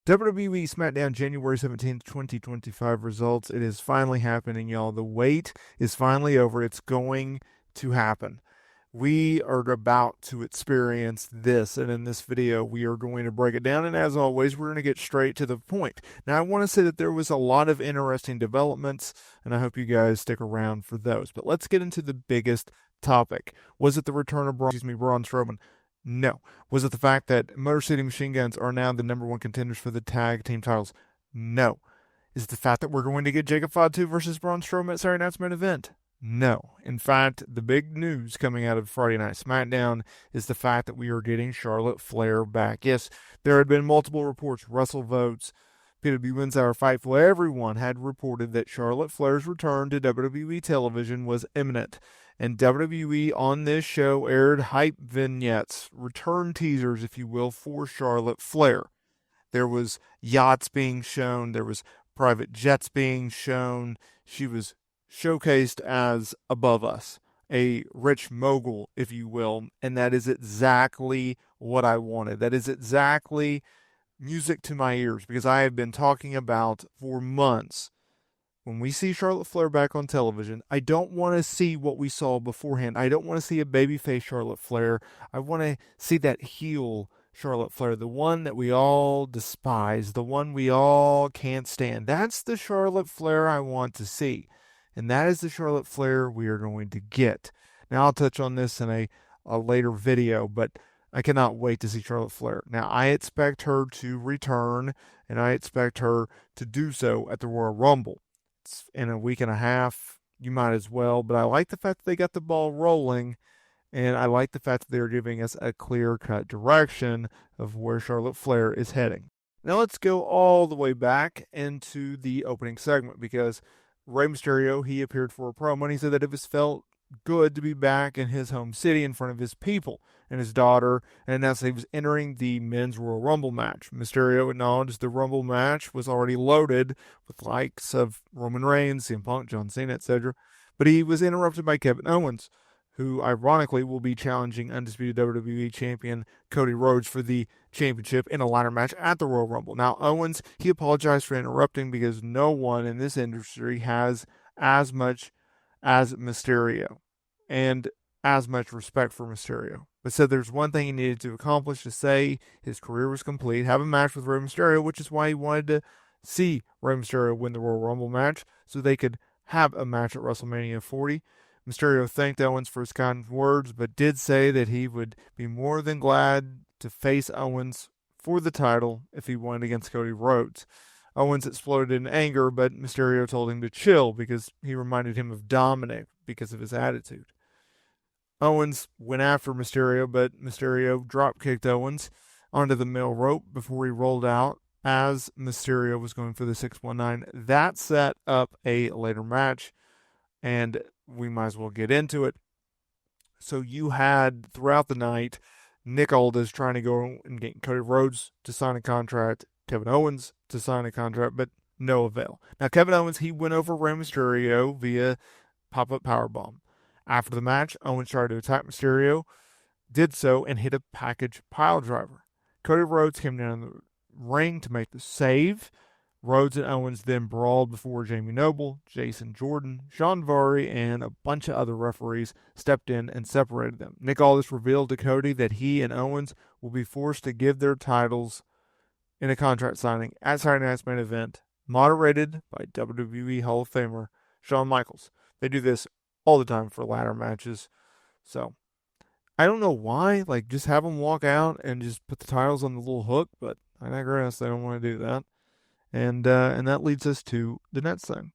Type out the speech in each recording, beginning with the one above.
WWE SmackDown January 17th, 2025 results. It is finally happening, y'all. The wait is finally over. It's going to happen. We are about to experience this, and in this video, we are going to break it down. And as always, we're going to get straight to the point. Now, I want to say that there was a lot of interesting developments, and I hope you guys stick around for those. But let's get into the biggest topic. Was it the return of Braun Strowman? No. Was it the fact that Motor City Machine Guns are now the number one contenders for the tag team titles? No. Is it the fact that we're going to get Jacob Fatu versus Braun Strowman at Saturday Night's Main Event? No. In fact, the big news coming out of Friday Night SmackDown is the fact that we are getting Charlotte Flair back. Yes, there had been multiple reports, WrestleVotes, PW Wins Fightful, everyone had reported that Charlotte Flair's return to WWE television was imminent. And WWE on this show aired hype vignettes, return teasers, if you will, for Charlotte Flair. There was yachts being shown. There was private jets being shown. She was showcased as above us, a rich mogul, if you will. And that is exactly what I wanted. That is exactly music to my ears, because I have been talking about for months. When we see Charlotte Flair back on television, I don't want to see what we saw beforehand. I don't want to see a babyface Charlotte Flair. I want to see that heel Charlotte Flair, the one that we all despise, the one we all can't stand. That's the Charlotte Flair I want to see. And that is the Charlotte Flair we are going to get. Now, I'll touch on this in a later video, but I cannot wait to see Charlotte Flair. Now, I expect her to return, and I expect her to do so at the Royal Rumble. In a week and a half, you might as well. But I like the fact that they got the ball rolling, and I like the fact that they're giving us a clear-cut direction of where Charlotte Flair is heading. Now let's go all the way back into the opening segment, because Rey Mysterio, he appeared for a promo, and he said that it was felt good to be back in his home city in front of his people and his daughter, and announced that he was entering the men's Royal Rumble match. Mysterio acknowledged the Rumble match was already loaded with likes of Roman Reigns, CM Punk, John Cena, etc., but he was interrupted by Kevin Owens, who ironically will be challenging undisputed WWE champion Cody Rhodes for the championship in a ladder match at the Royal Rumble. Now, Owens, he apologized for interrupting, because no one in this industry has as much as Mysterio and as much respect for Mysterio, but said there's one thing he needed to accomplish to say his career was complete: have a match with Rey Mysterio, which is why he wanted to see Rey Mysterio win the Royal Rumble match so they could have a match at WrestleMania 40. Mysterio thanked Owens for his kind words, but did say that he would be more than glad to face Owens for the title if he won against Cody Rhodes. Owens exploded in anger, but Mysterio told him to chill because he reminded him of Dominic because of his attitude. Owens went after Mysterio, but Mysterio drop-kicked Owens onto the male rope before he rolled out as Mysterio was going for the 619. That set up a later match, and we might as well get into it. So you had, throughout the night, Nick Aldis trying to go and get Cody Rhodes to sign a contract, Kevin Owens to sign a contract, but no avail. Now, Kevin Owens, he went over Rey Mysterio via pop-up powerbomb. After the match, Owens tried to attack Mysterio, did so, and hit a package piledriver. Cody Rhodes came down the ring to make the save. Rhodes and Owens then brawled before Jamie Noble, Jason Jordan, Sean Vari, and a bunch of other referees stepped in and separated them. Nick Aldis revealed to Cody that he and Owens will be forced to give their titles in a contract signing at Saturday Night's Main Event, moderated by WWE Hall of Famer Shawn Michaels. They do this all the time for ladder matches. So, I don't know why. Like, just have them walk out and just put the titles on the little hook, but I digress. They don't want to do that. And that leads us to the next thing.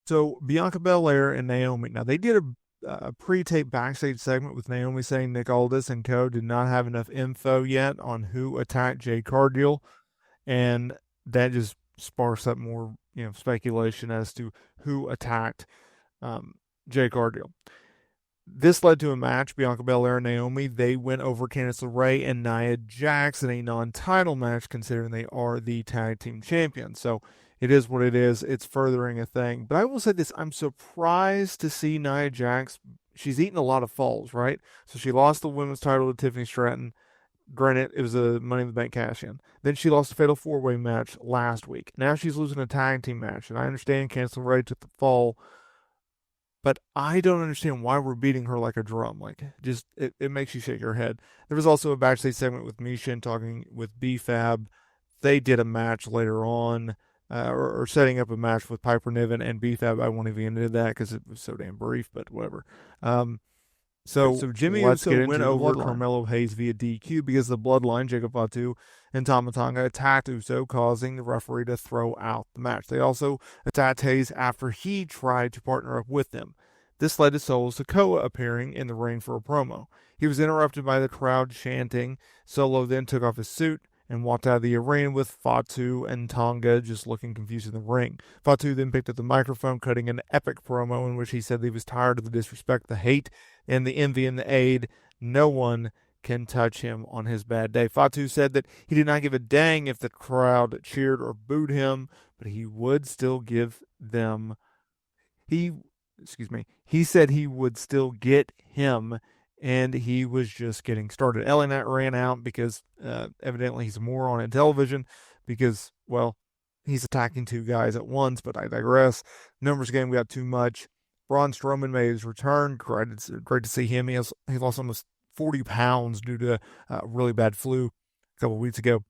So, Bianca Belair and Naomi. Now, they did a pre-tape backstage segment with Naomi saying Nick Aldis and co. did not have enough info yet on who attacked Jade Cargill, and that just sparks up more, speculation as to who attacked Jade Cargill. This led to a match. Bianca Belair and Naomi, they went over Candice LeRae and Nia Jax in a non-title match, considering they are the tag team champions. So it is what it is. It's furthering a thing. But I will say this, I'm surprised to see Nia Jax. She's eaten a lot of falls, right? So she lost the women's title to Tiffany Stratton. Granted, it was a Money in the Bank cash-in. Then she lost a Fatal 4-Way match last week. Now she's losing a tag team match. And I understand Candice LeRae took the fall, but I don't understand why we're beating her like a drum. Like, just, it makes you shake your head. There was also a backstage segment with Misha and talking with B-Fab. They did a match later on, or setting up a match with Piper Niven and B-Fab. I won't even get into that because it was so damn brief, but whatever. So Jimmy Uso went over Carmelo Hayes via DQ because the Bloodline, Jacob Fatu and Tama Tonga, attacked Uso, causing the referee to throw out the match. They also attacked Hayes after he tried to partner up with them. This led to Solo Sikoa appearing in the ring for a promo. He was interrupted by the crowd chanting. Solo then took off his suit and walked out of the arena with Fatu and Tonga just looking confused in the ring. Fatu then picked up the microphone, cutting an epic promo in which he said that he was tired of the disrespect, the hate, and the envy and the aid. No one can touch him on his bad day. Fatu said that he did not give a dang if the crowd cheered or booed him, but he would still give them he said he would still get him, and he was just getting started. LA Knight ran out because evidently he's a moron in television because, well, he's attacking two guys at once, but I digress. Numbers game, we got too much. Braun Strowman made his return. Great to see him. He lost almost 40 pounds due to a really bad flu a couple of weeks ago.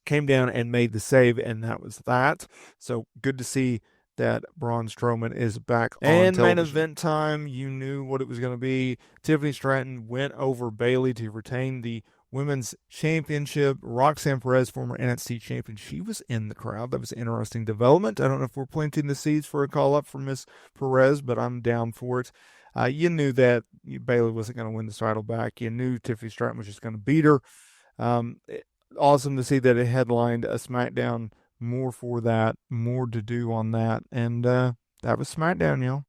Came down and made the save, and that was that. So good to see that Braun Strowman is back on television. And main event time, you knew what it was going to be. Tiffany Stratton went over Bayley to retain the Women's Championship. Roxanne Perez, former NXT champion, she was in the crowd. That was an interesting development. I don't know if we're planting the seeds for a call-up for Miss Perez, but I'm down for it. You knew that Bayley wasn't going to win the title back. You knew Tiffany Stratton was just going to beat her. Awesome to see that it headlined a SmackDown. More for that, more to do on that. And that was SmackDown, y'all.